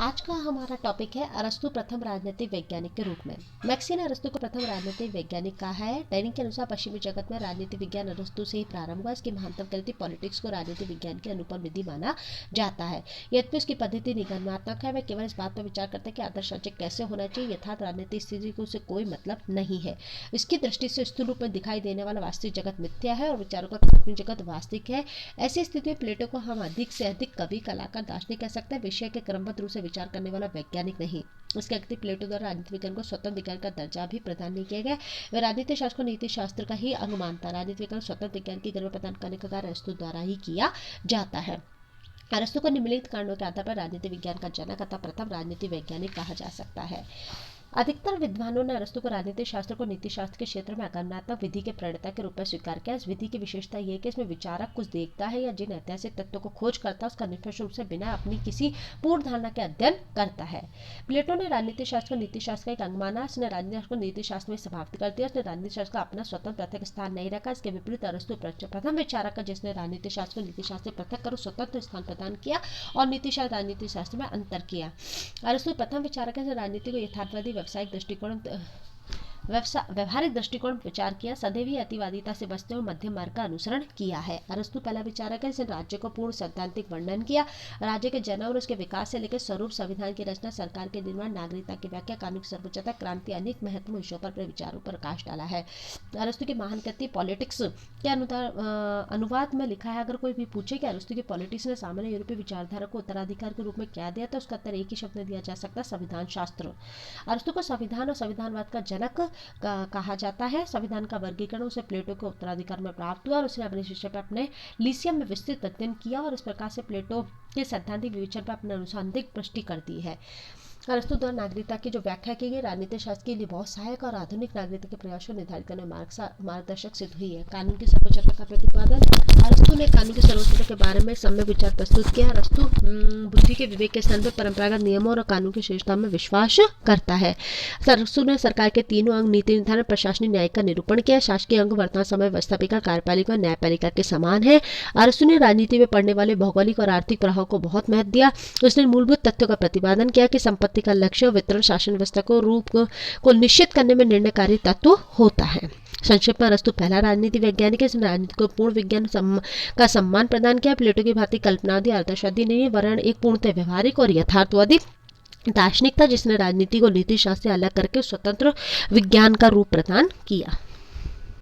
आज का हमारा टॉपिक है अरस्तु प्रथम राजनीतिक वैज्ञानिक के रूप में। मैक्स ने अरस्तु को प्रथम राजनीतिक वैज्ञानिक कहा है। दैनिक के अनुसार पश्चिमी जगत में राजनीति विज्ञान अरस्तु से ही प्रारंभ हुआ। इसकी महानतम कृति पॉलिटिक्स को राजनीति विज्ञान की अनुपम विधि माना जाता है। यद्यपि उसकी पद्धति निगमनात्मक है, वह केवल इस बात पर विचार करते हैं कि आदर्श राज्य कैसे होना चाहिए। यथार्थ राजनीतिक स्थिति को उसे कोई मतलब नहीं है। इसकी दृष्टि से स्थूल रूप में दिखाई देने वाला वास्तविक जगत मिथ्या है और विचारों का काल्पनिक जगत वास्तविक है। ऐसी स्थिति में प्लेटो को हम अधिक से अधिक कवि, कलाकार, दार्शनिक कह सकते हैं, विषय के क्रमबद्ध रूप से विचार करने वाला वैज्ञानिक नहीं। इसके अतिरिक्त प्लेटो द्वारा राजनीति विज्ञान को स्वतंत्र विज्ञान का दर्जा भी प्रदान नहीं किया गया। वह राजनीति शास्त्र को नीति शास्त्र का ही अंग मानता। राजनीति विज्ञान स्वतंत्र विज्ञान की गर्भ प्रदान करने का कार्य अरस्तु द्वारा ही किया जाता है। अरस्तु को निम्नलिखित कारणों के आधार पर राजनीति विज्ञान का जनक अथवा प्रथम राजनीति वैज्ञानिक कहा जा सकता है। अधिकतर विद्वानों ने अरस्तु को राजनीतिक शास्त्र को नीति शास्त्र के क्षेत्र में आगमनात्मक विधि के प्रणेता के रूप में स्वीकार किया। इस विधि की विशेषता यह है कि इसमें विचारक कुछ देखता है या जिन ऐतिहासिक तत्वों को खोज करता है उसका निष्पक्ष रूप से बिना अपनी किसी पूर्ण धारणा के अध्ययन करता है। प्लेटो ने राजनीतिक शास्त्र को नीति शास्त्र का एक अंग माना। उसने राजनीति शास्त्र को नीति शास्त्र में समाप्त कर दिया। उसने राजनीतिक शास्त्र का अपना स्वतंत्र पृथक स्थान नहीं रखा। इसके विपरीत अरस्तु प्रथम विचारक जिसने राजनीतिक शास्त्र को नीति शास्त्र से पृथक कर स्वतंत्र स्थान प्रदान किया और नीति शास्त्र राजनीतिक शास्त्र में अंतर किया। अरस्तु प्रथम विचारक है राजनीति को यथार्थवादी व्यावसायिक दृष्टिकोण व्यवहारिक दृष्टिकोण विचार किया। सदैव ही अतिवादिता से बचते हुए मध्यम मार्ग का अनुसरण किया है। अरस्तु पहला विचारक है जिसने राज्य को पूर्ण सैद्धांतिक वर्णन किया। राज्य के जन्म और उसके विकास से लेकर स्वरूप, संविधान की रचना, सरकार के निर्माण, नागरिकता की व्याख्या, कानून की सर्वोच्चता, क्रांति, अनेक महत्वपूर्ण विषयों पर अपने विचारों पर प्रकाश डाला है। अरस्तु की महान कृति पॉलिटिक्स के अनुवाद में लिखा है। अगर कोई भी पूछे कि अरस्तु की पॉलिटिक्स ने सामान्य यूरोपीय विचारधारा को उत्तराधिकार के रूप में क्या दिया, तो उसका उत्तर एक ही शब्द में दिया जा सकता है, संविधान शास्त्र। अरस्तु को संविधान और संविधानवाद का जनक कहा जाता है। संविधान का वर्गीकरण उसे प्लेटो के उत्तराधिकार में प्राप्त हुआ और उसने अपने शिष्य पर अपने लीसियम में विस्तृत अध्ययन किया और इस प्रकार से प्लेटो के सैद्धांतिक विवेचन पर अपने अनुसंधानिक पुष्टि कर दी है। अरस्तु द्वारा नागरिकता की जो व्याख्या की गई राजनीतिक शास्त्र के लिए बहुत सहायक और आधुनिक नागरिकता के प्रयास को निर्धारित करने में मार्गदर्शक सिद्ध हुई है। कानून की सर्वोच्चता का प्रतिपादन। अरस्तु ने कानून की सर्वोच्चता के बारे में सम्यक विचार प्रस्तुत किया। अरस्तु बुद्धि के विवेक के स्थान पर परंपरागत नियमों और कानून की श्रेष्ठता में विश्वास करता है। अरस्तु ने सरकार के तीनों अंग नीति निर्धारण, प्रशासनिक, न्याय का निरूपण किया। शासकीय अंग वर्तमान समय व्यवस्थापिका, कार्यपालिका और न्यायपालिका के समान है। अरस्तु ने राजनीति में पड़ने वाले भौगोलिक और आर्थिक प्रभाव को बहुत महत्व दिया। उसने मूलभूत तथ्यों का प्रतिपादन किया कि संपत्ति का लक्ष्य वितरण शासन व्यवस्था को रूप को निश्चित करने में निर्णयकारी तत्व होता है। संक्षेप में अरस्तु पहला राजनीति वैज्ञानिक है जिसने राजनीति को पूर्ण विज्ञान का सम्मान प्रदान किया। प्लेटो की भांति कल्पनावादी, आदर्शवादी नहीं, वरन एक पूर्णतः व्यवहारिक और यथार्थवादी दार्शनिक था जिसने राजनीति को नीति शास्त्र से अलग करके स्वतंत्र विज्ञान का रूप प्रदान किया।